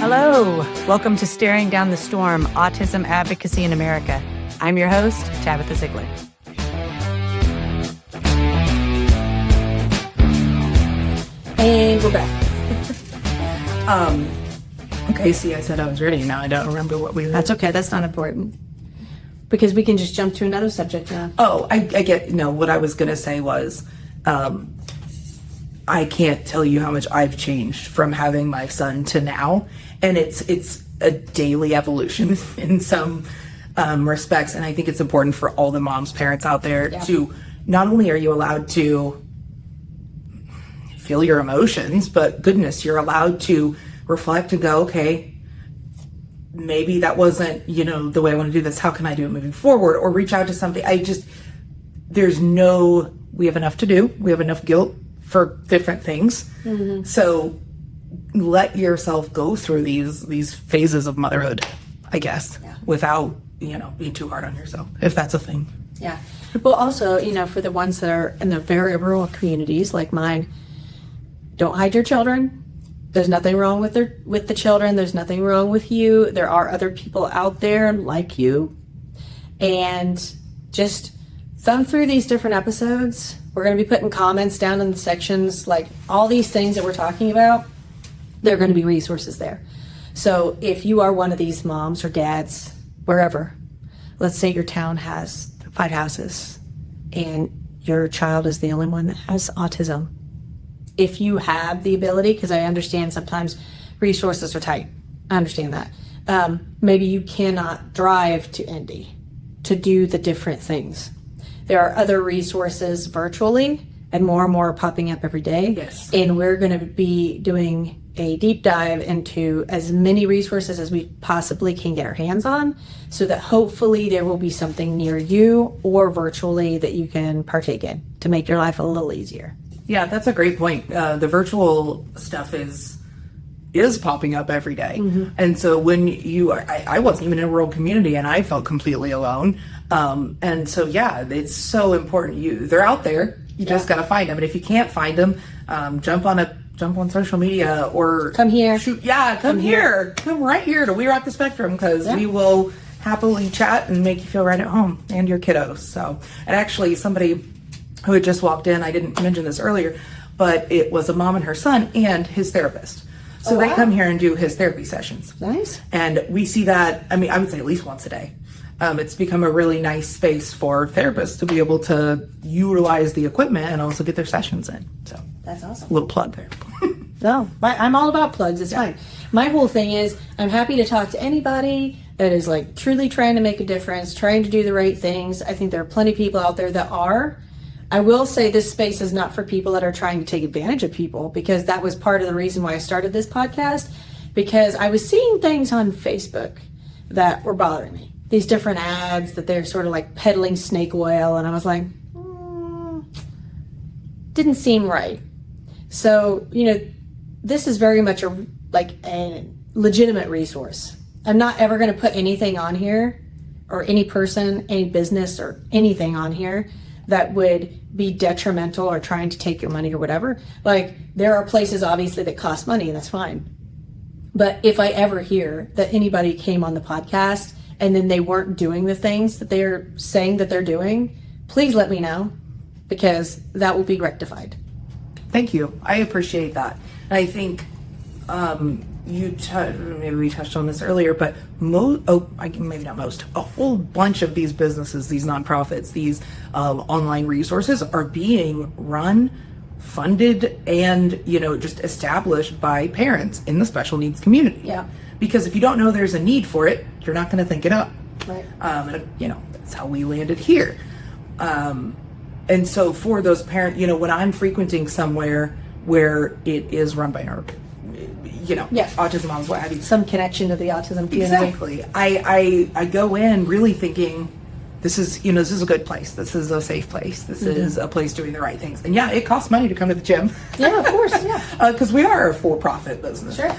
Hello, welcome to Staring Down the Storm, Autism Advocacy in America. I'm your host, Tabitha Ziegler. And we're back. Okay, see, I said I was ready. Now I don't remember what we were. That's okay. That's not important. Because we can just jump to another subject now. Oh, I get, no, what I was going to say was, I can't tell you how much I've changed from having my son to now. And it's a daily evolution in some respects. And I think it's important for all the moms, parents out there to, not only are you allowed to feel your emotions, but goodness, you're allowed to reflect and go, okay, maybe that wasn't, the way I want to do this. How can I do it moving forward? Or reach out to something. We have enough to do. We have enough guilt for different things. Mm-hmm. So let yourself go through these phases of motherhood, I guess, without, being too hard on yourself, if that's a thing. Yeah. Well, also, for the ones that are in the very rural communities like mine, don't hide your children. There's nothing wrong with the children. There's nothing wrong with you. There are other people out there like you. And just thumb through these different episodes. We're going to be putting comments down in the sections, like all these things that we're talking about. There are going to be resources there. So if you are one of these moms or dads, wherever, let's say your town has 5 houses and your child is the only one that has autism. If you have the ability, because I understand sometimes resources are tight. I understand that. Maybe you cannot drive to Indy to do the different things. There are other resources virtually, and more are popping up every day. Yes. And we're going to be doing a deep dive into as many resources as we possibly can get our hands on, so that hopefully there will be something near you or virtually that you can partake in to make your life a little easier. Yeah, that's a great point. The virtual stuff is popping up every day. Mm-hmm. And so when I wasn't even in a rural community and I felt completely alone. And so, it's so important. They're out there. You just got to find them. And if you can't find them, jump on social media or come here. Come here. Come right here to We Rock the Spectrum, because we will happily chat and make you feel right at home, and your kiddos. So, and actually somebody who had just walked in, I didn't mention this earlier, but it was a mom and her son and his therapist. So they come here and do his therapy sessions. Nice. And we see that, I would say at least once a day. It's become a really nice space for therapists to be able to utilize the equipment and also get their sessions in. So that's awesome. A little plug there. No, I'm all about plugs. It's fine. My whole thing is I'm happy to talk to anybody that is like truly trying to make a difference, trying to do the right things. I think there are plenty of people out there that are. I will say this space is not for people that are trying to take advantage of people, because that was part of the reason why I started this podcast, because I was seeing things on Facebook that were bothering me. These different ads that they're sort of like peddling snake oil, and I was like, didn't seem right. So, this is very much a legitimate resource. I'm not ever going to put anything on here, or any person, any business, or anything on here that would be detrimental or trying to take your money or whatever. Like, there are places obviously that cost money, and that's fine. But if I ever hear that anybody came on the podcast and then they weren't doing the things that they're saying that they're doing, please let me know, because that will be rectified. Thank you. I appreciate that. And I think maybe we touched on this earlier, but maybe not most, a whole bunch of these businesses, these nonprofits, these online resources are being run, funded, and just established by parents in the special needs community. Yeah. Because if you don't know there's a need for it, you're not going to think it up. Right. That's how we landed here. And so for those parents, when I'm frequenting somewhere where it is run by autism moms, what have you. Some connection to the autism community. Exactly. I go in really thinking, this is a good place. This is a safe place. This is a place doing the right things. And it costs money to come to the gym. Yeah, of course, yeah. Because we are a for-profit business. Sure.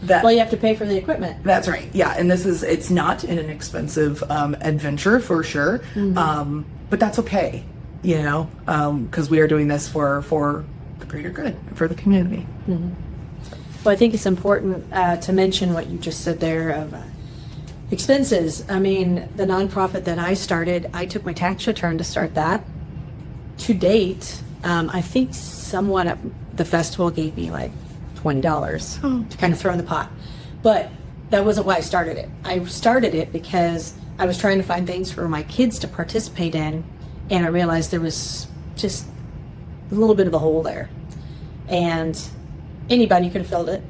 Well, you have to pay for the equipment. That's right. Yeah, and it's not an inexpensive adventure for sure. Mm-hmm. But that's okay, because we are doing this for the greater good, for the community. Mm-hmm. Well, I think it's important to mention what you just said there of expenses. I mean, the nonprofit that I started, I took my tax return to start that. To date, I think someone at the festival gave me like $20 to kind of throw in the pot. But that wasn't why I started it. I started it because I was trying to find things for my kids to participate in, and I realized there was just a little bit of a hole there. And anybody could have filled it.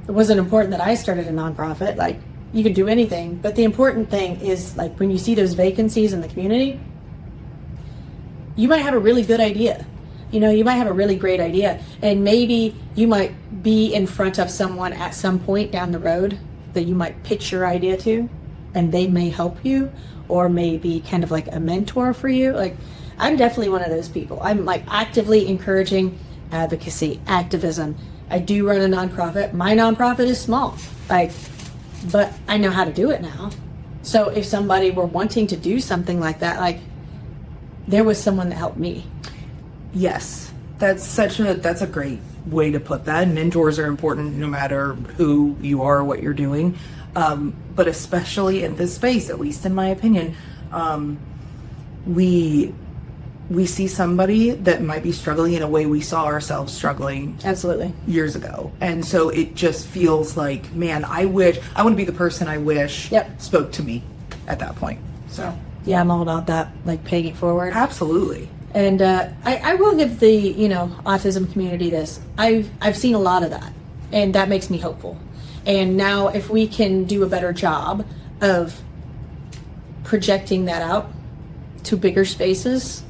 It wasn't important that I started a nonprofit. Like, you could do anything, but the important thing is, like, when you see those vacancies in the community, you might have a really good idea. You know, you might have a really great idea, and maybe you might be in front of someone at some point down the road that you might pitch your idea to, and they may help you, or maybe kind of like a mentor for you. Like, I'm definitely one of those people. I'm like actively encouraging advocacy, activism. I do run a nonprofit. My nonprofit is small, like, but I know how to do it now. So if somebody were wanting to do something like that, like, there was someone that helped me. Yes, that's a great way to put that. Mentors are important no matter who you are, what you're doing, but especially in this space, at least in my opinion, we see somebody that might be struggling in a way we saw ourselves struggling Absolutely. years ago, and so it just feels like, man, I want to be the person I wish spoke to me at that point. So yeah, I'm all about that, like paying it forward. Absolutely. And I will give the autism community this. I've seen a lot of that, and that makes me hopeful. And now, if we can do a better job of projecting that out to bigger spaces,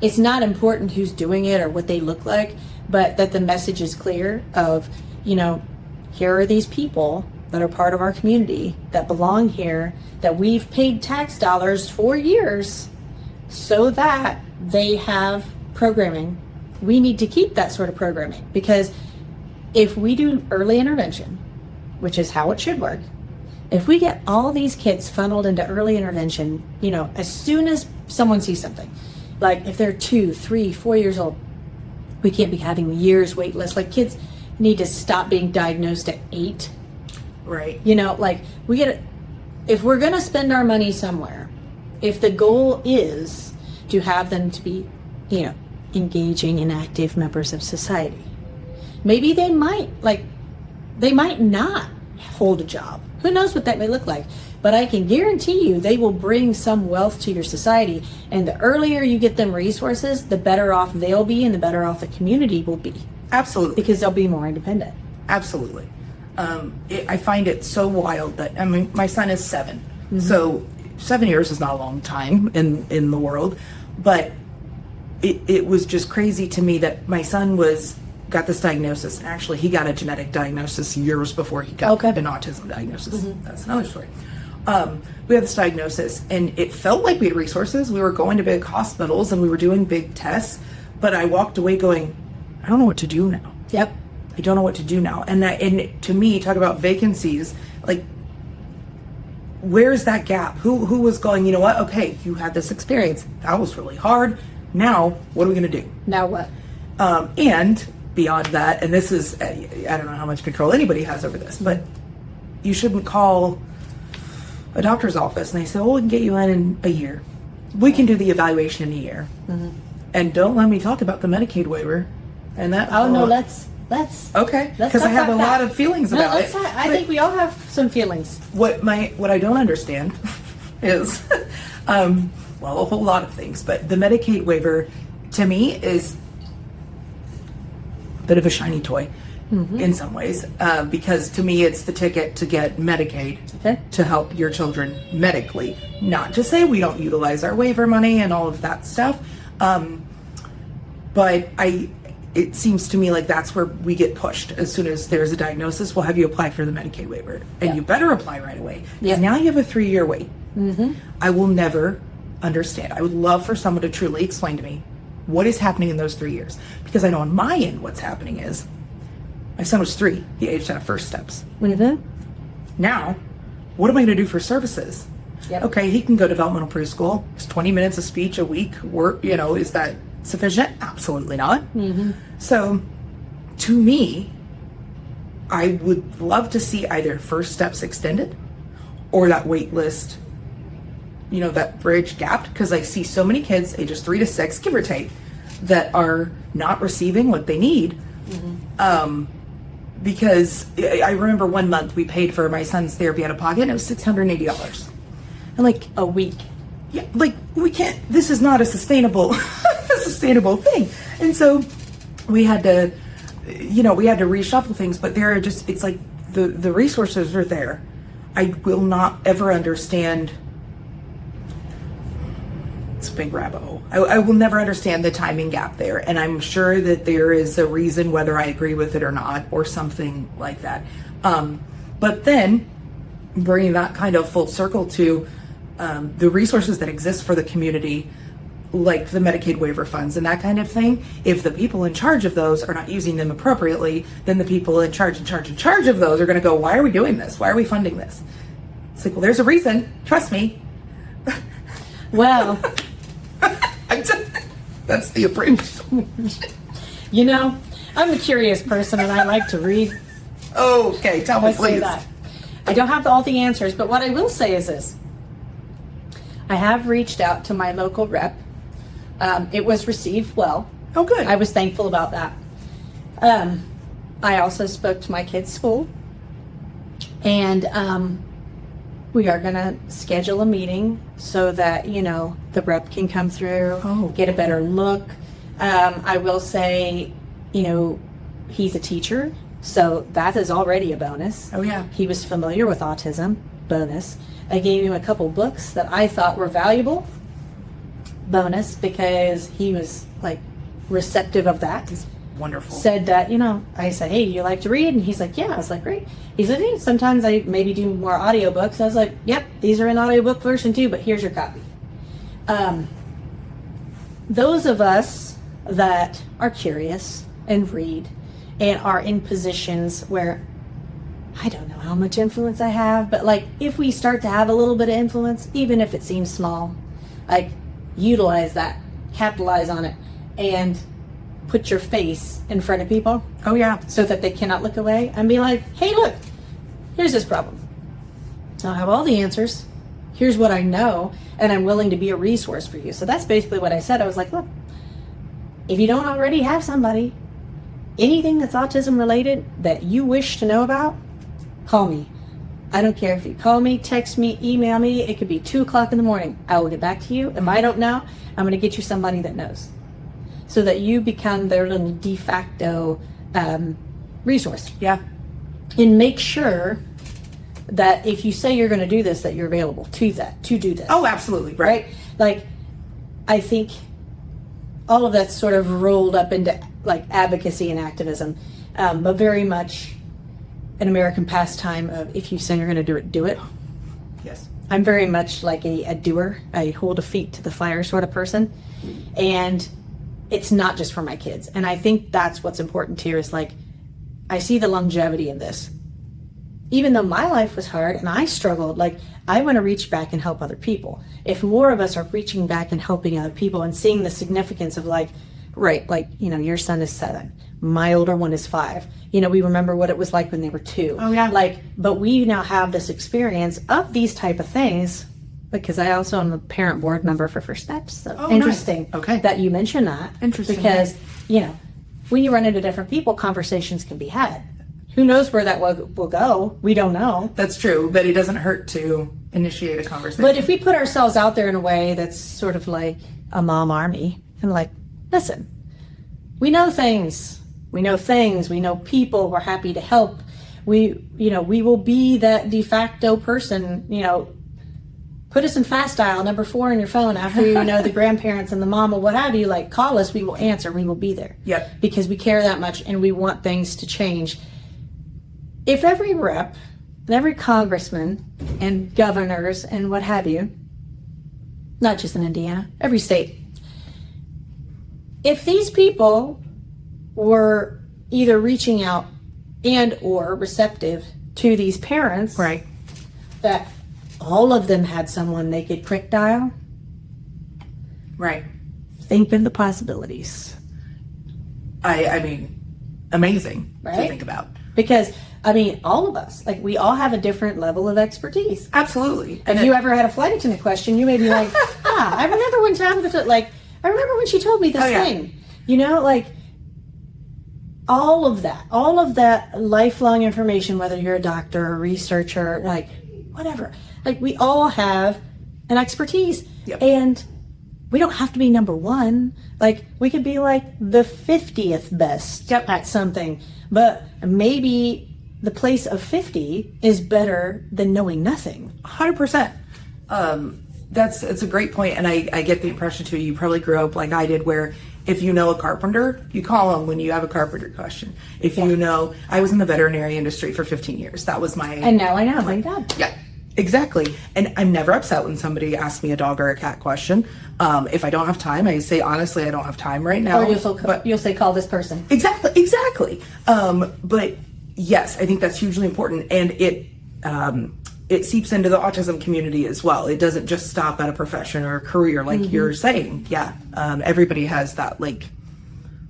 it's not important who's doing it or what they look like, but that the message is clear of, here are these people that are part of our community that belong here, that we've paid tax dollars for years so that they have programming. We need to keep that sort of programming, because if we do early intervention, which is how it should work, if we get all these kids funneled into early intervention, as soon as someone sees something, like if they're 2, 3, 4 years old, we can't be having years wait lists. Like, kids need to stop being diagnosed at 8. Right. If we're going to spend our money somewhere, if the goal is to have them to be, engaging and active members of society, maybe they might not hold a job. Who knows what that may look like? But I can guarantee you they will bring some wealth to your society. And the earlier you get them resources, the better off they'll be, and the better off the community will be. Absolutely. Because they'll be more independent. Absolutely. I find it so wild that, my son is 7. Mm-hmm. So 7 years is not a long time in the world, but it was just crazy to me that my son got this diagnosis, and actually he got a genetic diagnosis years before he got an autism diagnosis. Mm-hmm. That's another story. We had this diagnosis, and it felt like we had resources. We were going to big hospitals and we were doing big tests, but I walked away going, I don't know what to do now. Yep. I don't know what to do now. And to me, talk about vacancies, like, where's that gap? Who was going, you know what? Okay, you had this experience. That was really hard. Now, what are we going to do? Now what? And beyond that, and this is, I don't know how much control anybody has over this, but you shouldn't call a doctor's office and they say, we can get you in a year. We can do the evaluation in a year. Mm-hmm. And don't let me talk about the Medicaid waiver. And that. Oh, no, let's okay, because I have a lot of feelings about it. I think we all have some feelings. What I don't understand is, a whole lot of things, but the Medicaid waiver to me is a bit of a shiny toy. Mm-hmm. In some ways, because to me it's the ticket to get Medicaid to help your children medically. Not to say we don't utilize our waiver money and all of that stuff, but it seems to me like that's where we get pushed. As soon as there's a diagnosis, we'll have you apply for the Medicaid waiver, and you better apply right away. Yeah. Now you have a 3-year wait. Mm-hmm. I will never understand. I would love for someone to truly explain to me what is happening in those 3 years, because I know on my end what's happening is my son was 3. He aged out of first steps. Mm-hmm. Now, what am I going to do for services? Yep. Okay, he can go developmental preschool. It's 20 minutes of speech a week. Work, is that sufficient? Absolutely not. Mm-hmm. So, to me, I would love to see either first steps extended or that wait list, that bridge gapped, because I see so many kids ages 3 to 6, give or take, that are not receiving what they need. Because I remember one month we paid for my son's therapy out of pocket and it was $680. And like A week. yeah, like we can't, this is not a sustainable thing. And so we had to reshuffle things, but there are just, it's like the resources are there. I will not ever understand. It's a big rabbit hole. I will never understand the timing gap there. And I'm sure that there is a reason, whether I agree with it or not, or something like that. But then bringing that kind of full circle to the resources that exist for the community, like the Medicaid waiver funds and that kind of thing. If the people in charge of those are not using them appropriately, then the people in charge of those are going to go, why are we doing this? Why are we funding this? It's like, well, there's a reason. Trust me. Well, that's the approach. I'm a curious person and I like to read. Okay, tell me, Let's say please. that. I don't have all the answers, but what I will say is this. I have reached out to my local rep. It was received well. Oh, good. I was thankful about that. I also spoke to my kids' school, and we are going to schedule a meeting so that, the rep can come through, get a better look. I will say, he's a teacher, so that is already a bonus. Oh, yeah. He was familiar with autism, bonus. I gave him a couple books that I thought were valuable, bonus, because he was like receptive of that. Wonderful. Said that, I said, hey, you like to read? And he's like, yeah. I was like, great. He said, hey, sometimes I maybe do more audiobooks. I was like, yep, these are in audiobook version too, but here's your copy. Those of us that are curious and read and are in positions where I don't know how much influence I have, but like if we start to have a little bit of influence, even if it seems small, like utilize that, capitalize on it, and put your face in front of people. Oh, yeah. So that they cannot look away and be like, hey, look, here's this problem. I don't have all the answers. Here's what I know, and I'm willing to be a resource for you. So that's basically what I said. I was like, look, if you don't already have somebody, anything that's autism related that you wish to know about, call me. I don't care if you call me, text me, email me. It could be 2:00 in the morning. I will get back to you. If I don't know, I'm going to get you somebody that knows, so that you become their little de facto resource. Yeah. And make sure that if you say you're going to do this, that you're available to do this. Oh, absolutely. Right? Like, I think all of that's sort of rolled up into like advocacy and activism, but very much an American pastime of if you say you're going to do it. Yes. I'm very much like a doer. I hold a feet to the fire sort of person. And it's not just for my kids. And I think that's what's important here is like, I see the longevity in this. Even though my life was hard and I struggled, like I want to reach back and help other people. If more of us are reaching back and helping other people and seeing the significance of like, right, like, your son is 7, my older one is 5. We remember what it was like when they were 2. Oh, yeah. Like, but we now have this experience of these type of things because I also am a parent board member for First Steps. So interesting. Nice. Okay. That you mentioned that. Interesting. Because, when you run into different people, conversations can be had. Who knows where that will go? We don't know. That's true, but it doesn't hurt to initiate a conversation. But if we put ourselves out there in a way that's sort of like a mom army and like, listen, we know things. We know people. We're happy to help. We will be that de facto person, put us in fast dial, number 4 on your phone after the grandparents and the mom or what have you, like call us, we will answer, we will be there. Yep. Because we care that much and we want things to change. If every rep and every congressman and governors and what have you, not just in Indiana, every state, if these people were either reaching out and or receptive to these parents, right, that all of them had someone they could quick dial, right, think of the possibilities. I mean, amazing right? to think about. Because I mean, all of us, like, we all have a different level of expertise. Absolutely. If you ever had a flight attendant question, you may be like, I remember when Tabitha, like, I remember when she told me this thing, you know, like, all of that lifelong information, whether you're a doctor or a researcher, like, whatever, like, we all have an expertise. Yep. And we don't have to be number one. Like, we could be like the 50th best at something, but maybe the place of 50 is better than knowing nothing. 100%. It's a great point, and I get the impression too, you probably grew up like I did, where if you know a carpenter, you call them when you have a carpenter question. If you know, I was in the veterinary industry for 15 years. That was my... And now I know, thank God. Yeah, exactly. And I'm never upset when somebody asks me a dog or a cat question. If I don't have time, I say, honestly, I don't have time right now. Or you'll say, call this person. Exactly. But yes, I think that's hugely important. And it seeps into the autism community as well. It doesn't just stop at a profession or a career, like you're saying. Yeah. Everybody has that like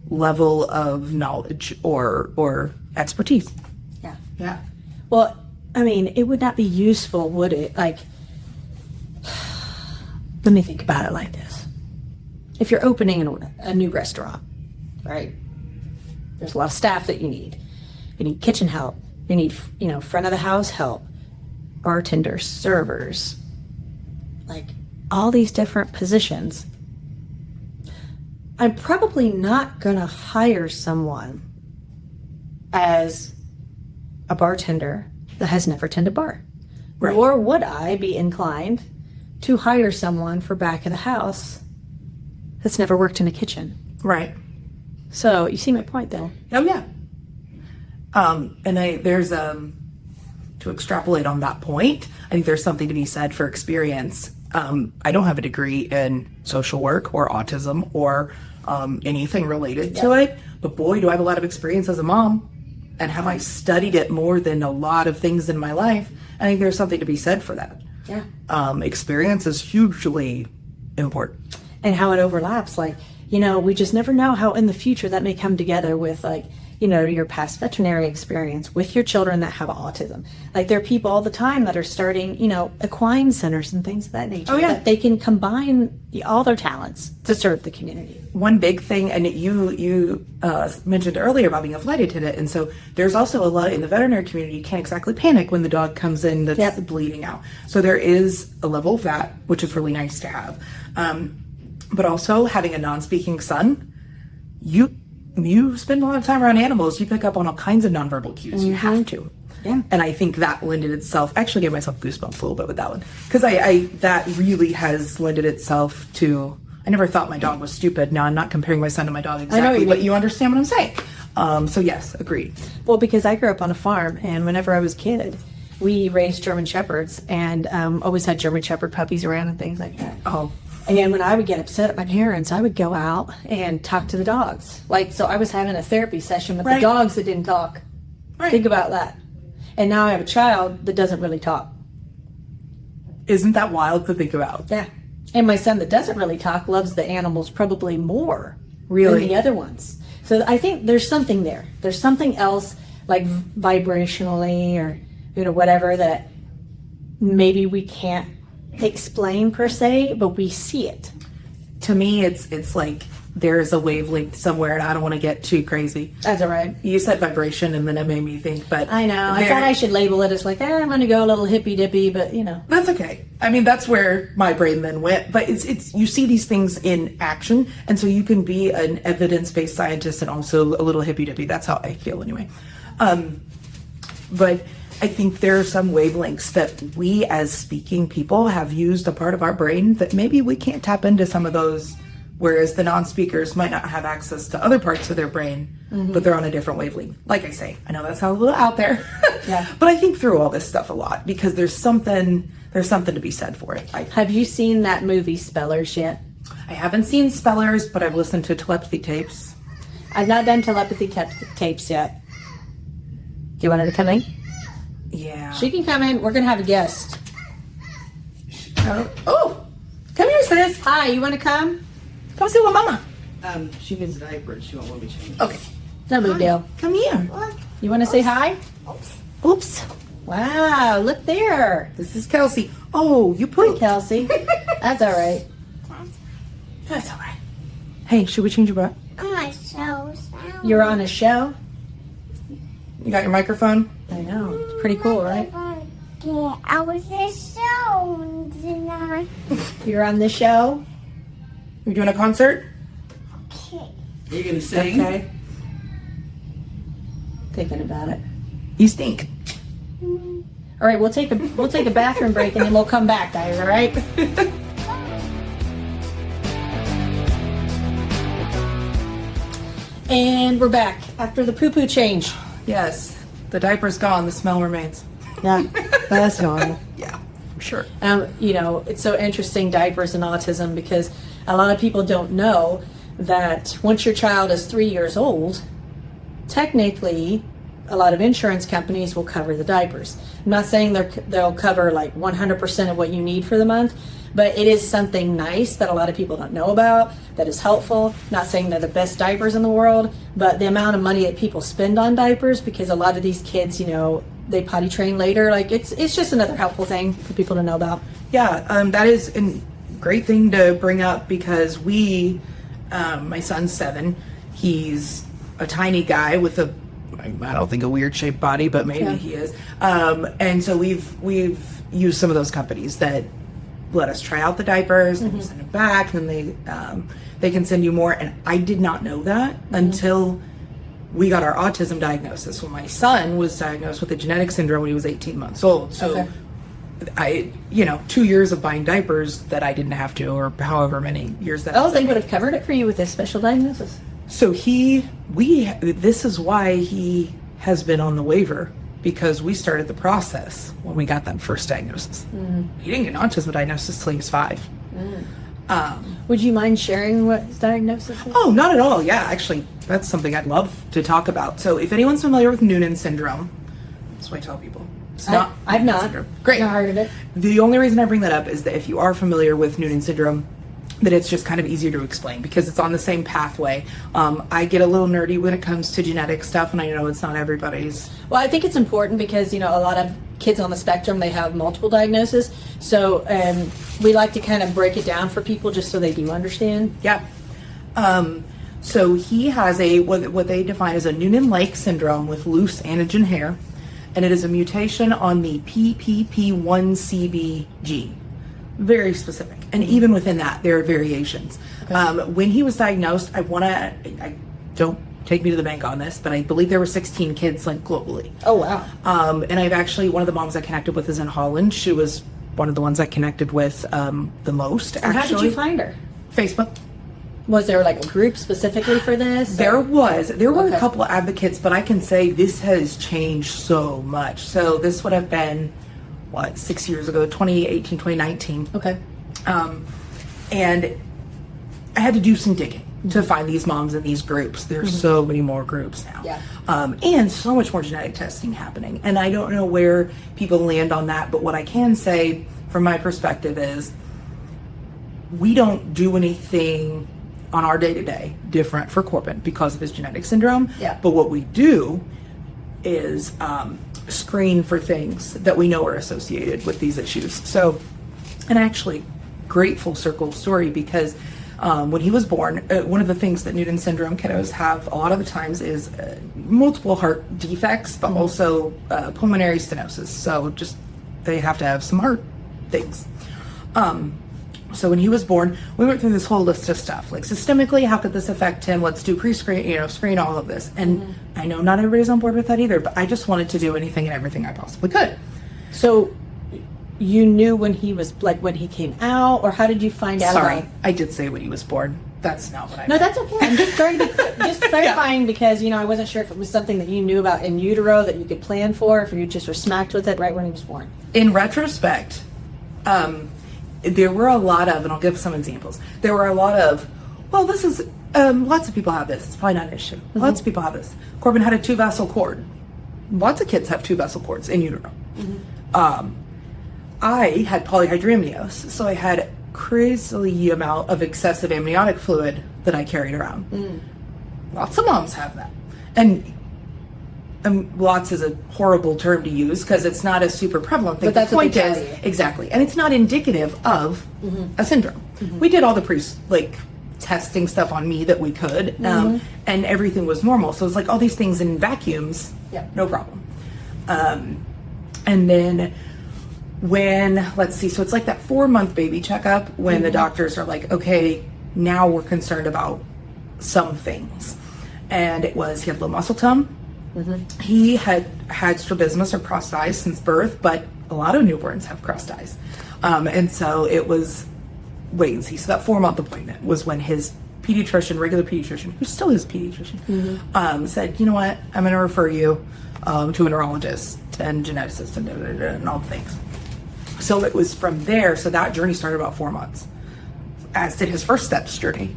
level of knowledge or expertise. Yeah. Yeah. Well, I mean, it would not be useful, would it? Like, let me think about it like this. If you're opening a new restaurant, right? There's a lot of staff that you need. You need kitchen help. You need, front of the house help. Bartenders, servers, like all these different positions. I'm probably not gonna hire someone as a bartender that has never tended a bar. Right. Nor would I be inclined to hire someone for back of the house that's never worked in a kitchen. Right. So you see my point though. Oh yeah. There's to extrapolate on that point, I think there's something to be said for experience. I don't have a degree in social work or autism or anything related to it, but boy, do I have a lot of experience as a mom, and have I studied it more than a lot of things in my life. I think there's something to be said for that. Yeah. Experience is hugely important. And how it overlaps, like, we just never know how in the future that may come together with, like, your past veterinary experience with your children that have autism. Like, there are people all the time that are starting, equine centers and things of that nature. Oh, yeah. That they can combine all their talents to serve the community. One big thing, and you mentioned earlier about being a flight attendant, and so there's also a lot in the veterinary community. You can't exactly panic when the dog comes in that's bleeding out. So there is a level of that, which is really nice to have. But also having a non-speaking son, you spend a lot of time around animals, you pick up on all kinds of nonverbal cues. You have to. Yeah. And I think that lended itself, actually gave myself goosebumps a little bit with that one. Because that really has lended itself to, I never thought my dog was stupid. Now I'm not comparing my son to my dog exactly, but you understand what I'm saying. So yes, agreed. Well, because I grew up on a farm, and whenever I was a kid, we raised German Shepherds, and always had German Shepherd puppies around and things like that. Oh. And when I would get upset at my parents, I would go out and talk to the dogs. Like, so I was having a therapy session with the dogs that didn't talk. Right. Think about that. And now I have a child that doesn't really talk. Isn't that wild to think about? Yeah. And my son that doesn't really talk loves the animals probably more Really? than the other ones. So I think there's something there. There's something else, like vibrationally or, whatever, that maybe we can't explain per se, but we see it. To me, it's like there's a wavelength somewhere, and I don't want to get too crazy. That's all right. You said vibration, and then it made me think, but I know. I thought I should label it as like, I'm going to go a little hippy dippy, but that's okay. I mean, that's where my brain then went. But it's you see these things in action, and so you can be an evidence-based scientist and also a little hippy dippy. That's how I feel anyway. But I think there are some wavelengths that we as speaking people have used a part of our brain that maybe we can't tap into some of those, whereas the non-speakers might not have access to other parts of their brain, but they're on a different wavelength. Like I say, I know that sounds a little out there, but I think through all this stuff a lot because there's something to be said for it. Have you seen that movie Spellers yet? I haven't seen Spellers, but I've listened to telepathy tapes. I've not done telepathy tapes yet. Do you want her to come in? Yeah. She can come in. We're going to have a guest. Oh, come here, sis. Hi, you want to come? Come sit with mama. She needs a diaper and she won't let me change. Okay. No big deal. Come here. You want to say hi? Oops. Wow, look there. This is Kelsey. Oh, you pooped. Kelsey. That's all right. That's all right. Hey, should we change your butt? You're on a show? You got your microphone? I know. It's pretty cool, right? I was just so tonight. You're on the show? You're doing a concert? Okay. You're gonna sing? Okay. Thinking about it. You stink. All right, we'll take a bathroom break and then we'll come back, guys, all right? And we're back after the poo-poo change. Yes. The diaper's gone. The smell remains. Yeah, that's normal. Yeah, for sure. It's so interesting, diapers and autism, because a lot of people don't know that once your child is 3 years old, technically, a lot of insurance companies will cover the diapers. I'm not saying they'll cover like 100% of what you need for the month, but it is something nice that a lot of people don't know about, that is helpful. Not saying they're the best diapers in the world, but the amount of money that people spend on diapers, because a lot of these kids, they potty train later. Like it's just another helpful thing for people to know about. Yeah, that is a great thing to bring up, because my son's 7. He's a tiny guy with I don't think a weird shaped body, but maybe he is. And so we've used some of those companies that let us try out the diapers, and you send them back, and they can send you more. And I did not know that until we got our autism diagnosis. When my son was diagnosed with a genetic syndrome when he was 18 months old. So I 2 years of buying diapers that I didn't have to, or however many years that. Oh, they would have covered it for you with this special diagnosis. So this is why he has been on the waiver, because we started the process when we got that first diagnosis. He didn't get an autism diagnosis till he was 5. Would you mind sharing what his diagnosis is? Oh, not at all. Yeah, actually, that's something I'd love to talk about. So if anyone's familiar with Noonan syndrome, that's what I tell people. It's not I've Noonan not. syndrome. Great. Not heard of it. The only reason I bring that up is that if you are familiar with Noonan syndrome, that it's just kind of easier to explain, because it's on the same pathway. I get a little nerdy when it comes to genetic stuff, and I know it's not everybody's. Well, I think it's important because, a lot of kids on the spectrum, they have multiple diagnoses. So we like to kind of break it down for people just so they do understand. Yeah. So he has what they define as a Noonan-like syndrome with loose anagen hair, and it is a mutation on the PPP1CB gene. Very specific. And even within that, there are variations. Okay. When he was diagnosed, I don't take me to the bank on this, but I believe there were 16 kids globally. Oh, wow. And I've actually, one of the moms I connected with is in Holland. She was one of the ones I connected with the most, actually. How did you find her? Facebook. Was there a group specifically for this? There were a couple of advocates, but I can say this has changed so much. So this would have been 6 years ago, 2018, 2019. Okay. And I had to do some digging to find these moms in these groups. There's so many more groups now. Yeah. And so much more genetic testing happening. And I don't know where people land on that, but what I can say from my perspective is we don't do anything on our day-to-day different for Corbin because of his genetic syndrome. Yeah. But what we do is screen for things that we know are associated with these issues. So, and actually, great full circle story, because when he was born, one of the things that Noonan syndrome kiddos have a lot of the times is multiple heart defects, but also pulmonary stenosis. So just they have to have some heart things. So when he was born, we went through this whole list of stuff, like systemically, how could this affect him? Let's do pre-screen, screen all of this. And I know not everybody's on board with that either, but I just wanted to do anything and everything I possibly could. So you knew when he was, when he came out, or how did you find out Sorry, about? I did say when he was born. That's not what I No, meant. that's okay. I'm just trying to just clarifying because, I wasn't sure if it was something that you knew about in utero that you could plan for, if you just were smacked with it right when he was born. In retrospect, there were a lot of, and I'll give some examples. There were a lot of, well, this is, lots of people have this. It's probably not an issue. Lots of people have this. Corbin had a 2-vessel cord. Lots of kids have 2-vessel cords in utero. I had polyhydramnios, so I had crazy amount of excessive amniotic fluid that I carried around. Lots of moms have that. And lots is a horrible term to use because it's not a super prevalent thing. But that's the what point they tell is, you. exactly. And it's not indicative of a syndrome. We did all the testing stuff on me that we could, and everything was normal. So it's like all these things in vacuums, no problem. And then let's see, so it's like that 4-month baby checkup when the doctors are like, okay, now we're concerned about some things. And it was, he had low muscle tone. He had strabismus or crossed eyes since birth, but a lot of newborns have crossed eyes. And so it was wait and see. So that 4-month appointment was when his regular pediatrician, who's still his pediatrician, said, you know what, I'm going to refer you to a neurologist and geneticist and all the things. So it was from there. So that journey started about 4 months, as did his first steps journey.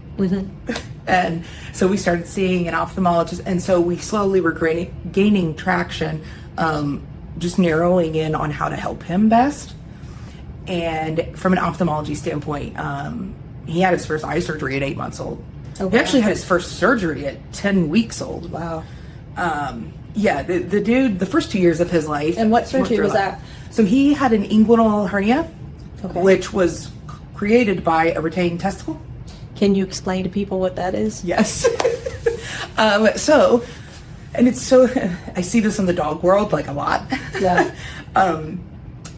And so we started seeing an ophthalmologist. And so we slowly were gaining traction, just narrowing in on how to help him best. And from an ophthalmology standpoint, he had his first eye surgery at 8 months old. Oh, he wow. actually had his first surgery at 10 weeks old. Wow. The dude, the first 2 years of his life. And what surgery was that? So he had an inguinal hernia, Okay. which was created by a retained testicle. Can you explain to people what that is? Yes. And it's so, I see this in the dog world like a lot. Yeah.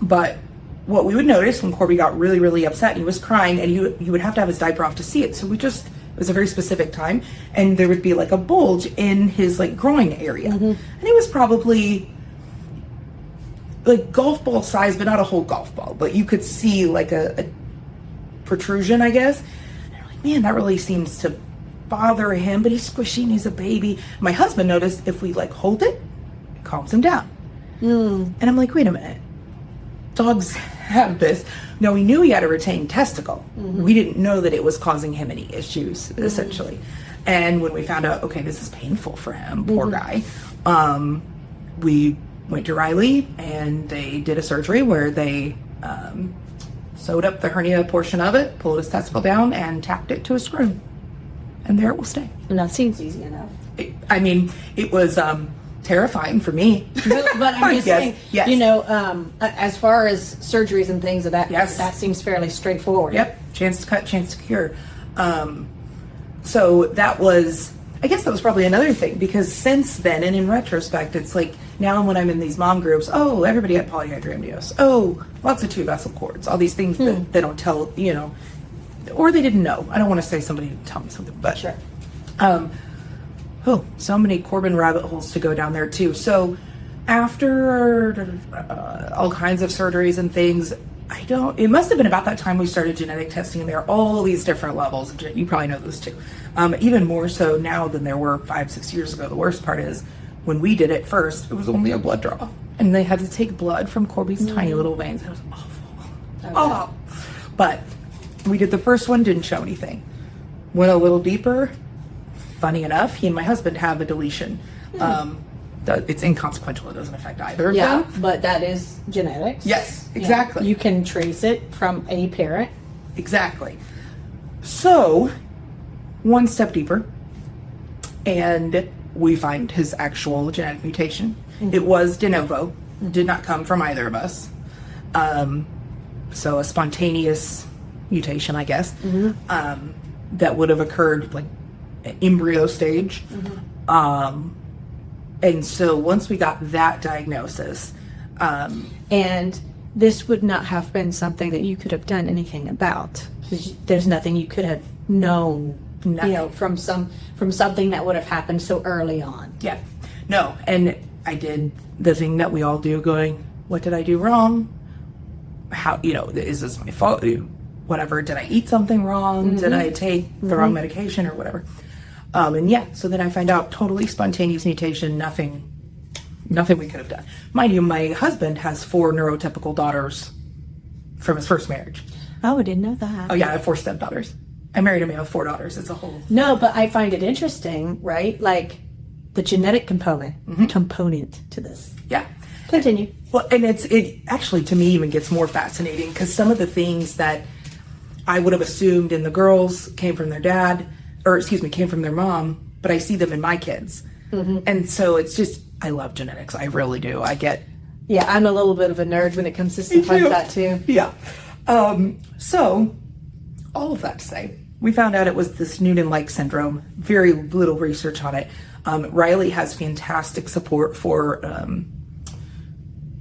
But what we would notice when Corby got really, really upset, he was crying, and he would have to have his diaper off to see it. So it was a very specific time, and there would be like a bulge in his like groin area. And it was probably like golf ball size, but not a whole golf ball, but you could see like a protrusion, I guess. And I'm like, man, that really seems to bother him, but he's squishy and he's a baby. My husband noticed if we like hold it calms him down. And I'm like, wait a minute, dogs have this. No, we knew he had a retained testicle. We didn't know that it was causing him any issues, essentially. And when we found out, okay, this is painful for him, poor guy, we went to Riley, and they did a surgery where they sewed up the hernia portion of it, pulled his testicle down, and tacked it to a screw. And there it will stay. And that seems easy enough. It was terrifying for me. But I'm just saying, yes. you know, as far as surgeries and things of that, Yes. that seems fairly straightforward. Yep. Chance to cut, chance to cure. So that was, I guess that was probably another thing, because since then, and in retrospect, it's like now when I'm in these mom groups, oh, everybody had polyhydramnios. Oh, lots of 2-vessel cords. All these things that they don't tell, or they didn't know. I don't want to say somebody didn't tell me something, but Sure. So many Corbin rabbit holes to go down there too. So after all kinds of surgeries and things, it must have been about that time we started genetic testing, and there are all these different levels. You probably know those too. Even more so now than there were 5-6 years ago. The worst part is when we did it first, it was only a blood draw, and they had to take blood from Corby's tiny little veins. It was awful. Awful. But we did the first one, didn't show anything. Went a little deeper. Funny enough, he and my husband have a deletion. It's inconsequential. It doesn't affect either of Yeah, them. but that is genetics. Yes, Yeah. exactly. You can trace it from a parent. Exactly. So, one step deeper, and we find his actual genetic mutation. It was de novo, did not come from either of us. So a spontaneous mutation, I guess, that would have occurred like embryo stage. And so once we got that diagnosis, And this would not have been something that you could have done anything about. There's nothing you could have known, Nothing. from something that would have happened so early on. yeah, no. And I did the thing that we all do, going, what did I do wrong? How, is this my fault? Whatever, did I eat something wrong? Did I take the wrong medication or whatever? So then I find out totally spontaneous mutation, nothing we could have done. Mind you, my husband has 4 neurotypical daughters from his first marriage. Oh, I didn't know that. Oh yeah, I have 4 stepdaughters. I married a man with 4 daughters. It's a whole... No, but I find it interesting, right? Like the genetic component to this. Yeah. Continue. Well, and it actually, to me, even gets more fascinating, because some of the things that I would have assumed in the girls came from their dad, came from their mom, but I see them in my kids. And so it's just, I love genetics. I really do. Yeah, I'm a little bit of a nerd when it comes to stuff like that too. Yeah. So all of that to say, we found out it was this Noonan-like syndrome. Very little research on it. Riley has fantastic support for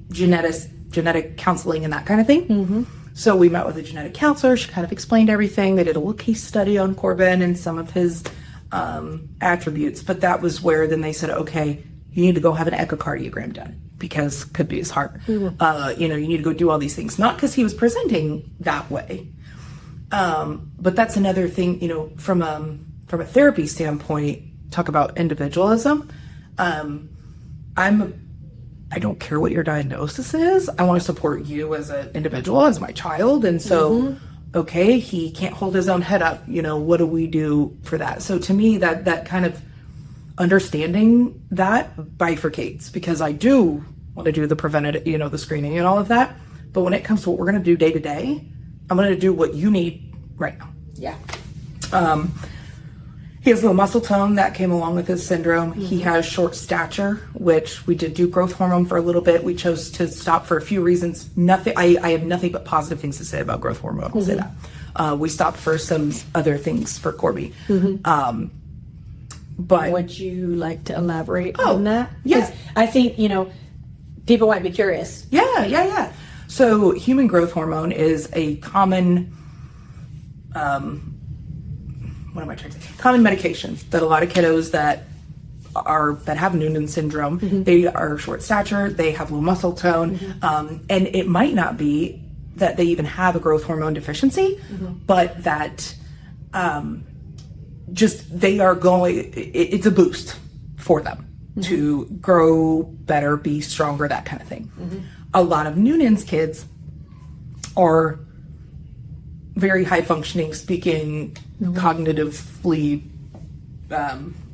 genetic counseling and that kind of thing. Mm-hmm. So we met with a genetic counselor. She kind of explained everything. They did a little case study on Corbin and some of his attributes. But that was where then they said, okay, you need to go have an echocardiogram done because could be his heart. Mm-hmm. You need to go do all these things. Not because he was presenting that way. But that's another thing, from a therapy standpoint, talk about individualism. I don't care what your diagnosis is. I want to support you as an individual, as my child. And so, okay, he can't hold his own head up. What do we do for that? So to me, that kind of understanding that bifurcates, because I do want to do the preventative, the screening and all of that. But when it comes to what we're going to do day to day, I'm going to do what you need right now. Yeah. He has low muscle tone that came along with his syndrome. Mm-hmm. He has short stature, which we did do growth hormone for a little bit. We chose to stop for a few reasons. I have nothing but positive things to say about growth hormone. I'll say that. We stopped for some other things for Corby. Mm-hmm. But would you like to elaborate on that? Yes. Yeah. I think, people might be curious. Yeah. So human growth hormone is a common, common medication that a lot of kiddos that have Noonan syndrome, mm-hmm. they are short stature, they have low muscle tone, mm-hmm. And it might not be that they even have a growth hormone deficiency, mm-hmm. but that it's a boost for them mm-hmm. to grow better, be stronger, that kind of thing. Mm-hmm. A lot of Noonan's kids are very high functioning, speaking, mm-hmm. cognitively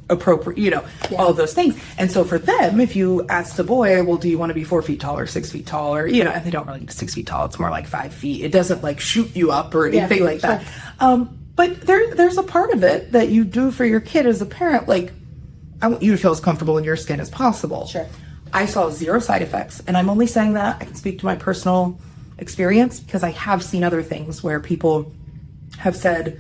appropriate, all of those things. And so for them, if you ask the boy, well, do you want to be 4 feet tall or 6 feet tall? Or, and they don't really get 6 feet tall. It's more like 5 feet. It doesn't shoot you up or anything like that. But there's a part of it that you do for your kid as a parent. I want you to feel as comfortable in your skin as possible. Sure. I saw 0 side effects, and I'm only saying that. I can speak to my personal experience because I have seen other things where people have said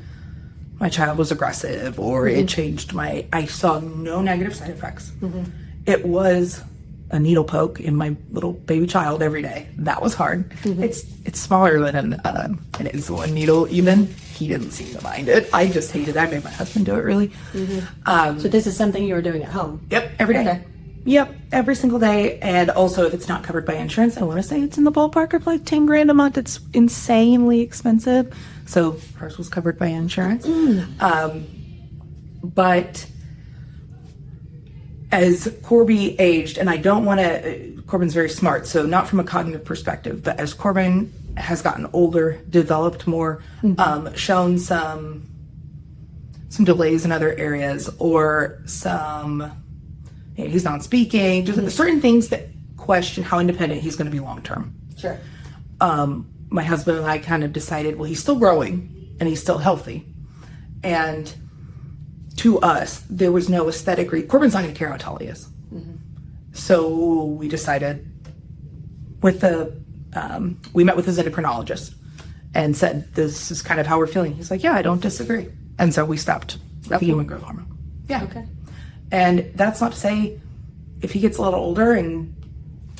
my child was aggressive or mm-hmm. it changed I saw no negative side effects. Mm-hmm. It was a needle poke in my little baby child every day. That was hard. Mm-hmm. It's smaller than an insulin needle even. He didn't seem to mind it. I just hated it. I made my husband do it really. Mm-hmm. So this is something you were doing at home? Yep, every day. Okay. Yep, every single day. And also, if it's not covered by insurance, I want to say it's in the ballpark of $10,000 a month. It's insanely expensive. So hers was covered by insurance. But as Corby aged, and I don't want to, Corbin's very smart, so not from a cognitive perspective, but as Corbin has gotten older, developed more, mm-hmm. Shown some delays in other areas, or he's not speaking, just mm-hmm. certain things that question how independent he's going to be long term. Sure. My husband and I kind of decided, well, he's still growing and he's still healthy. And to us, there was no aesthetic Corbin's not going to care how tall he is. Mm-hmm. So we decided we met with his endocrinologist and said, this is kind of how we're feeling. He's like, yeah, I don't disagree. And so we stopped the human growth hormone. Yeah. Okay. And that's not to say if he gets a little older and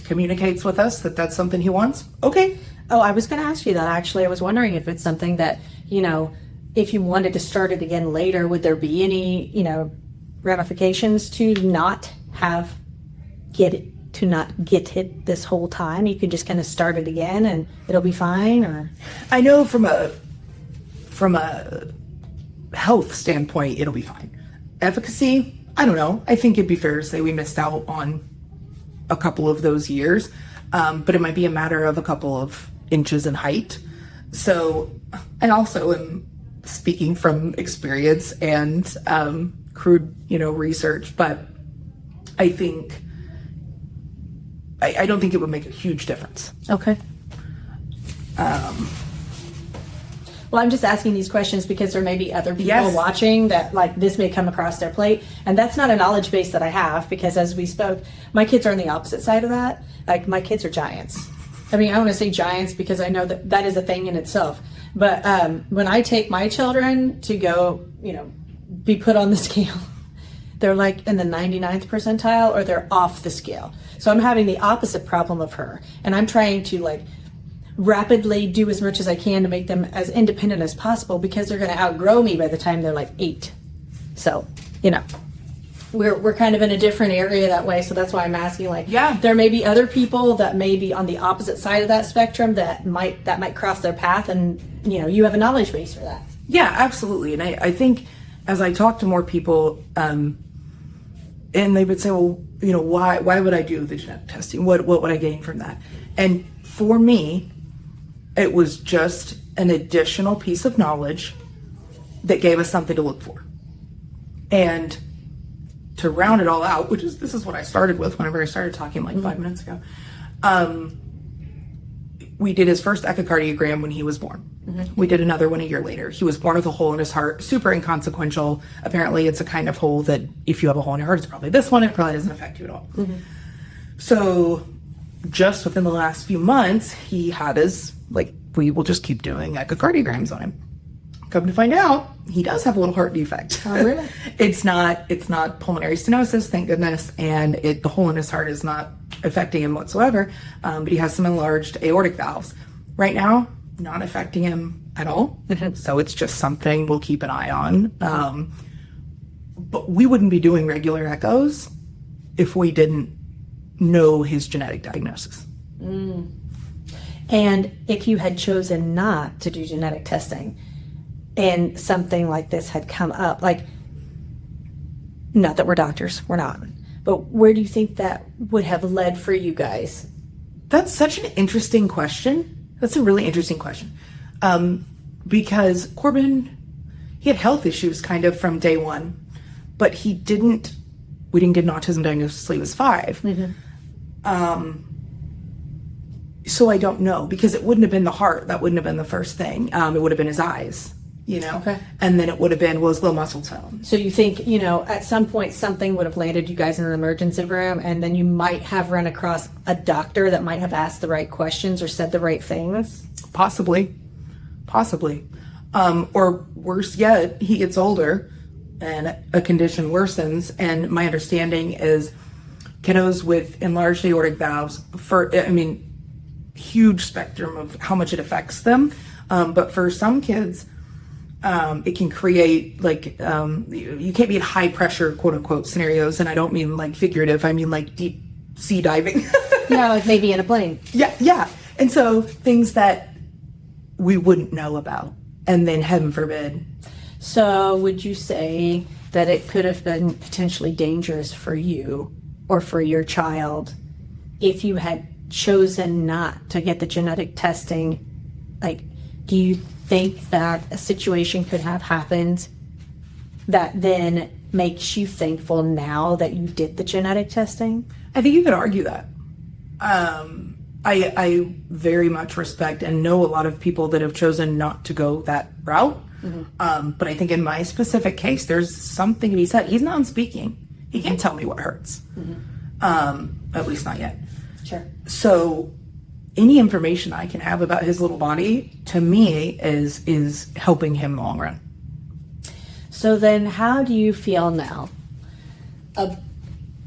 communicates with us that that's something he wants, okay. Oh, I was going to ask you that, actually. I was wondering if it's something that, if you wanted to start it again later, would there be any, ramifications to not get it this whole time? You could just kind of start it again and it'll be fine? Or I know from a health standpoint, it'll be fine. Efficacy, I don't know. I think it'd be fair to say we missed out on a couple of those years, but it might be a matter of a couple of inches in height. So I also am speaking from experience and crude, research, but I think I don't think it would make a huge difference. Okay. Well, I'm just asking these questions because there may be other people Yes. watching that like this may come across their plate. And that's not a knowledge base that I have because as we spoke, my kids are on the opposite side of that. Like my kids are giants. I mean, I want to say giants because I know that that is a thing in itself. But when I take my children to go, be put on the scale, they're like in the 99th percentile or they're off the scale. So I'm having the opposite problem of her. And I'm trying to like rapidly do as much as I can to make them as independent as possible because they're going to outgrow me by the time they're like 8. So, we're kind of in a different area that way. So that's why I'm asking there may be other people that may be on the opposite side of that spectrum that might cross their path and, you have a knowledge base for that. Yeah, absolutely. And I think as I talk to more people, and they would say, well, why would I do the genetic testing? What would I gain from that? And for me, it was just an additional piece of knowledge that gave us something to look for. And to round it all out, this is what I started with whenever I started talking 5 minutes ago. We did his first echocardiogram when he was born. We did another one a year later. He was born with a hole in his heart, super inconsequential. Apparently it's a kind of hole that if you have a hole in your heart, it's probably this one. It probably doesn't affect you at all. So just within the last few months, he had his, we will just keep doing echocardiograms on him. Come to find out, he does have a little heart defect. Oh, really? It's not pulmonary stenosis, thank goodness, and the hole in his heart is not affecting him whatsoever, but he has some enlarged aortic valves. Right now, not affecting him at all, so it's just something we'll keep an eye on. But we wouldn't be doing regular echoes if we didn't know his genetic diagnosis. And if you had chosen not to do genetic testing and something like this had come up, not that we're doctors, we're not, but where do you think that would have led for you guys? That's such an interesting question. That's a really interesting question. Because Corbin, he had health issues kind of from day one, but we didn't get an autism diagnosis until he was 5. So I don't know, because it wouldn't have been the heart. That wouldn't have been the first thing. It would have been his eyes, Okay. And then it would have been his low muscle tone. So you think, at some point something would have landed you guys in an emergency room and then you might have run across a doctor that might have asked the right questions or said the right things? Possibly. Or worse yet, he gets older and a condition worsens. And my understanding is kiddos with enlarged aortic valves, huge spectrum of how much it affects them. But for some kids, it can create you can't be in high pressure, quote unquote, scenarios. And I don't mean figurative. I mean deep sea diving. Yeah, maybe in a plane. Yeah. And so things that we wouldn't know about, and then heaven forbid. So would you say that it could have been potentially dangerous for you or for your child if you had chosen not to get the genetic testing? Do you think that a situation could have happened that then makes you thankful now that you did the genetic testing? I think you could argue that. I very much respect and know a lot of people that have chosen not to go that route. But I think in my specific case, there's something to be said. He's non-speaking. He can't tell me what hurts. At least not yet. Sure. So any information I can have about his little body, to me, is helping him in the long run. So then how do you feel now?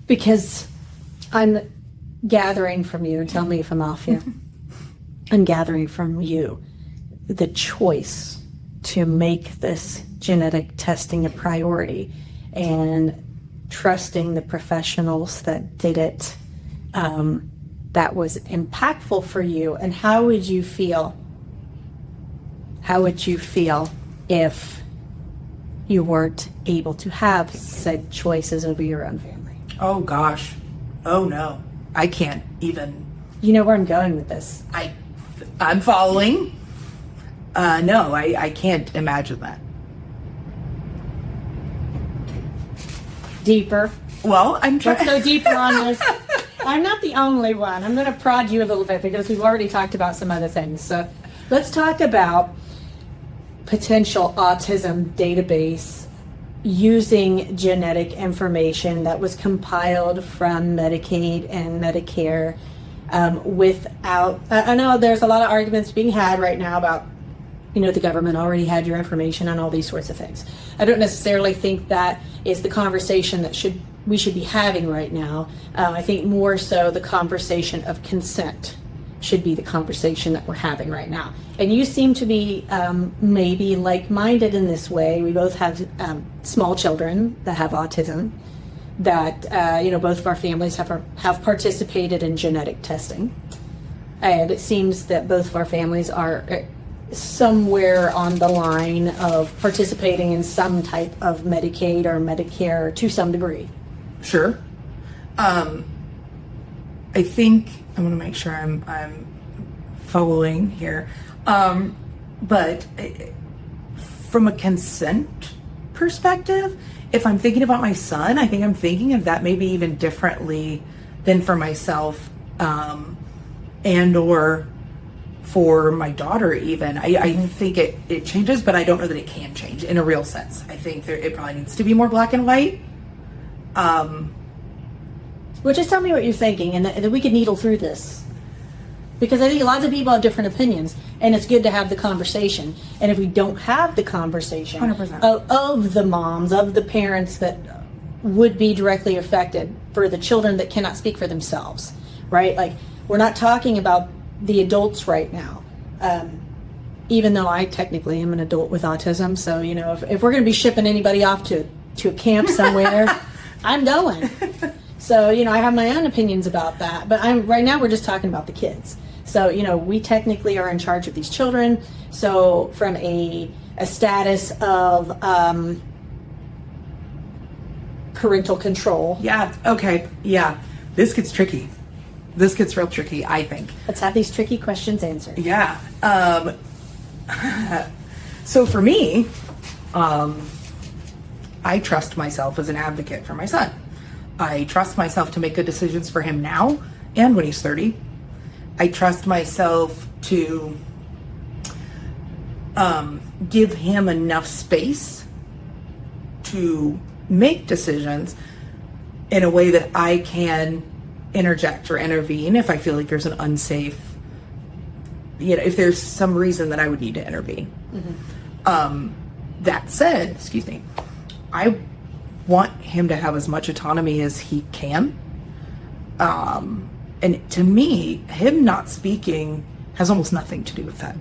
Because I'm gathering from you, and tell me if I'm off here, I'm gathering from you the choice to make this genetic testing a priority and trusting the professionals that did it. That was impactful for you. And how would you feel? How would you feel if you weren't able to have said choices over your own family? Oh gosh. Oh no. I can't even. You know where I'm going with this. I'm following. No, I can't imagine that. Deeper. Well, I'm trying. Let's go deeper on this. I'm not the only one. I'm going to prod you a little bit because we've already talked about some other things. So let's talk about potential autism database using genetic information that was compiled from Medicaid and Medicare without, I know there's a lot of arguments being had right now about, the government already had your information on all these sorts of things. I don't necessarily think that is the conversation that we should be having right now. I think more so the conversation of consent should be the conversation that we're having right now. And you seem to be maybe like-minded in this way. We both have small children that have autism, that both of our families have participated in genetic testing. And it seems that both of our families are somewhere on the line of participating in some type of Medicaid or Medicare to some degree. Sure. I think I want to make sure I'm following here. But from a consent perspective, if I'm thinking about my son, I think I'm thinking of that maybe even differently than for myself, and or for my daughter even. I think it changes, but I don't know that it can change in a real sense. I think it probably needs to be more black and white. Well, just tell me what you're thinking, and that we can needle through this. Because I think lots of people have different opinions, and it's good to have the conversation. And if we don't have the conversation 100%. Of the moms, of the parents that would be directly affected, for the children that cannot speak for themselves, right? Like, we're not talking about the adults right now. Even though I technically am an adult with autism, so, if we're going to be shipping anybody off to a camp somewhere, I'm going. So, I have my own opinions about that, but right now we're just talking about the kids. So, we technically are in charge of these children. So from a status of parental control. Yeah, okay, yeah. This gets tricky. This gets real tricky, I think. Let's have these tricky questions answered. Yeah. So for me, I trust myself as an advocate for my son. I trust myself to make good decisions for him now and when he's 30. I trust myself to give him enough space to make decisions in a way that I can interject or intervene if I feel like there's an unsafe, if there's some reason that I would need to intervene. Mm-hmm. That said, excuse me, I want him to have as much autonomy as he can. And to me, him not speaking has almost nothing to do with that.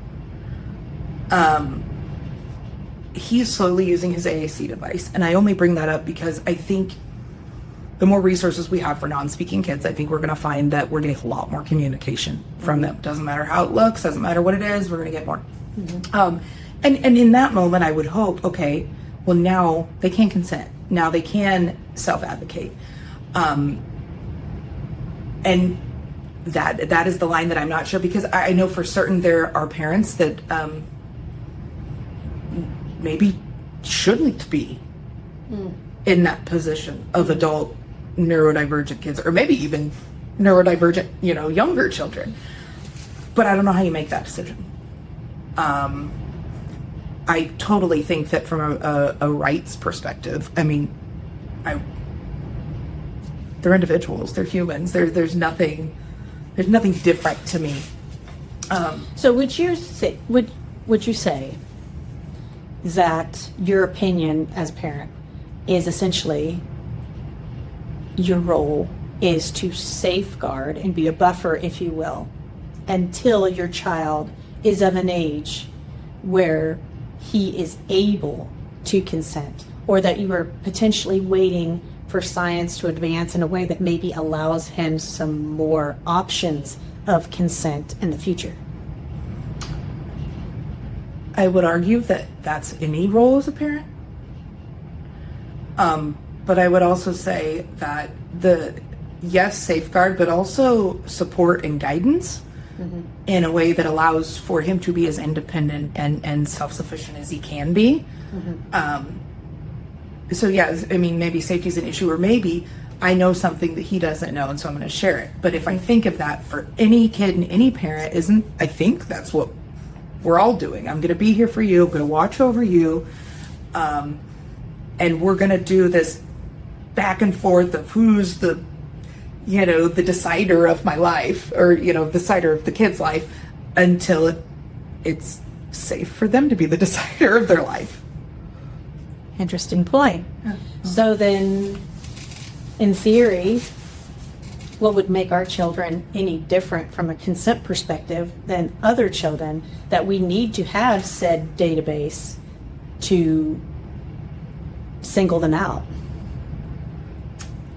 He's slowly using his AAC device. And I only bring that up because I think the more resources we have for non-speaking kids, I think we're going to find that we're getting a lot more communication from them. Doesn't matter how it looks, doesn't matter what it is, we're going to get more. Mm-hmm. And in that moment, I would hope, okay, well, now they can consent. Now they can self-advocate. And that is the line that I'm not sure, because I know for certain there are parents that maybe shouldn't be in that position of adult neurodivergent kids, or maybe even neurodivergent, younger children. But I don't know how you make that decision. I totally think that from a rights perspective, they're individuals, they're humans. There's nothing different to me. So would you say that your opinion as a parent is essentially your role is to safeguard and be a buffer, if you will, until your child is of an age where he is able to consent, or that you are potentially waiting for science to advance in a way that maybe allows him some more options of consent in the future? I would argue that that's any role as a parent. But I would also say that yes, safeguard, but also support and guidance in a way that allows for him to be as independent and self-sufficient as he can be. So yeah, maybe safety is an issue, or maybe I know something that he doesn't know, and so I'm going to share it. But if I think of that for any kid and any parent, I think that's what we're all doing. I'm going to be here for you. I'm going to watch over you. And we're going to do this back and forth of who's the, the decider of my life, or, decider of the kid's life, until it's safe for them to be the decider of their life. Interesting point. So then, in theory, what would make our children any different from a consent perspective than other children that we need to have said database to single them out?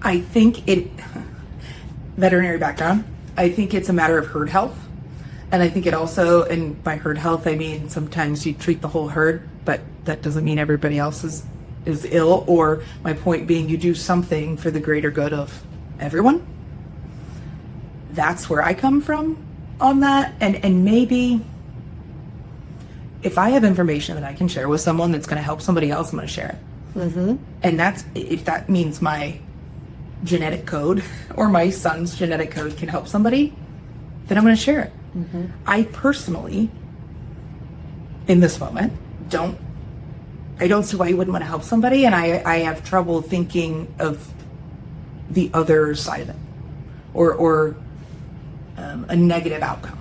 I think veterinary background, I think it's a matter of herd health. And I think it also, and by herd health, I mean sometimes you treat the whole herd, but that doesn't mean everybody else is ill. Or my point being, you do something for the greater good of everyone. That's where I come from on that. And maybe if I have information that I can share with someone that's going to help somebody else, I'm going to share it. Mm-hmm. And if that means my genetic code or my son's genetic code can help somebody, then I'm going to share it. Mm-hmm. I personally, in this moment, I don't see why you wouldn't want to help somebody, and I have trouble thinking of the other side of it, or a negative outcome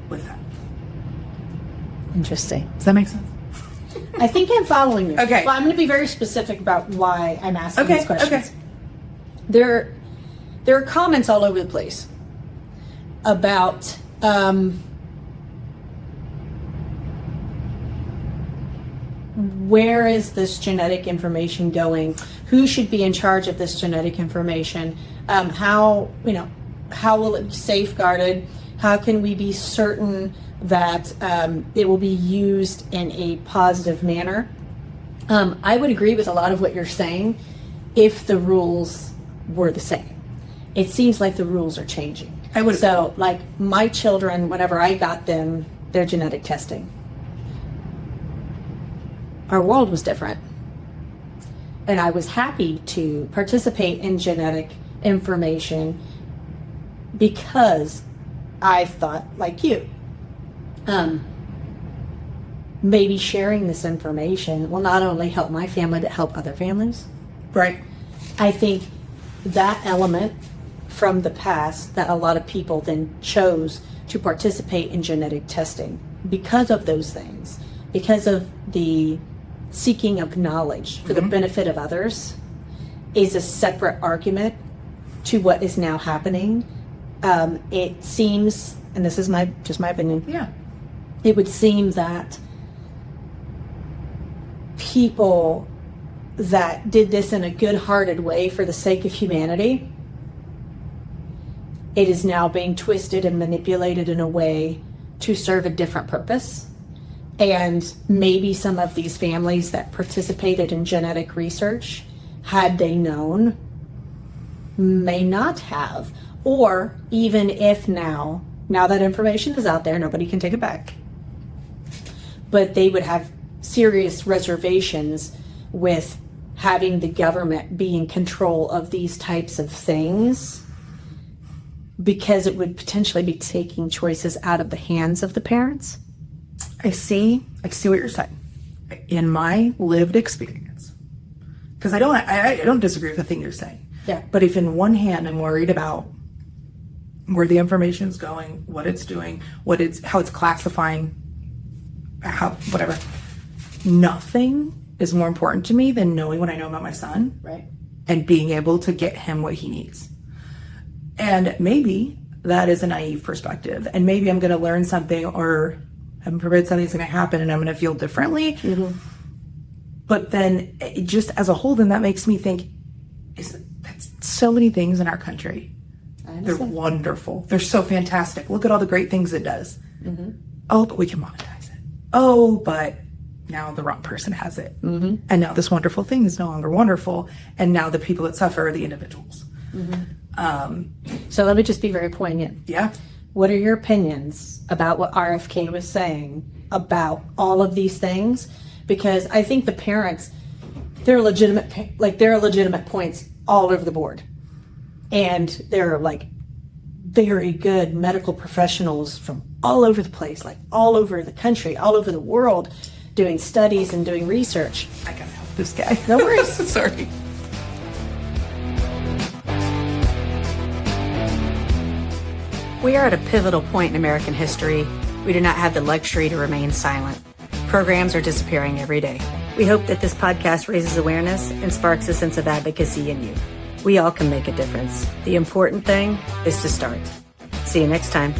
with that. Interesting. Does that make sense? I think I'm following you. Okay. Well, I'm going to be very specific about why I'm asking these questions. Okay. There are comments all over the place about where is this genetic information going? Who should be in charge of this genetic information? How will it be safeguarded? How can we be certain that it will be used in a positive manner? I would agree with a lot of what you're saying if the rules were the same. It seems like the rules are changing. So, like my children, whenever I got them their genetic testing, our world was different. And I was happy to participate in genetic information because I thought, like you, maybe sharing this information will not only help my family, but help other families. Right. I think that element from the past that a lot of people then chose to participate in genetic testing because of those things, because of the seeking of knowledge for the benefit of others, is a separate argument to what is now happening. It seems, and this is just my opinion, it would seem that people that did this in a good-hearted way for the sake of humanity, it is now being twisted and manipulated in a way to serve a different purpose. And maybe some of these families that participated in genetic research, had they known, may not have. Or even if now that information is out there, nobody can take it back. But they would have serious reservations with having the government be in control of these types of things, because it would potentially be taking choices out of the hands of the parents. I see what you're saying. In my lived experience, because I don't disagree with the thing you're saying. Yeah. But if in one hand I'm worried about where the information's going, what it's doing, how it's classifying, whatever, nothing is more important to me than knowing what I know about my son, Right. and being able to get him what he needs. And maybe that is a naive perspective, and maybe I'm going to learn something, or I'm prepared something's going to happen and I'm going to feel differently. Mm-hmm. But then just as a whole, then that makes me think, that's so many things in our country. They're wonderful. They're so fantastic. Look at all the great things it does. Mm-hmm. Oh, but we can monetize it. Oh, but now the wrong person has it. Mm-hmm. And now this wonderful thing is no longer wonderful. And now the people that suffer are the individuals. Mm-hmm. So let me just be very poignant. Yeah. What are your opinions about what RFK was saying about all of these things? Because I think the parents, there are legitimate points all over the board. And there are very good medical professionals from all over the place, like all over the country, all over the world, doing studies and doing research. I gotta help this guy. No worries. Sorry. We are at a pivotal point in American history. We do not have the luxury to remain silent. Programs are disappearing every day. We hope that this podcast raises awareness and sparks a sense of advocacy in you. We all can make a difference. The important thing is to start. See you next time.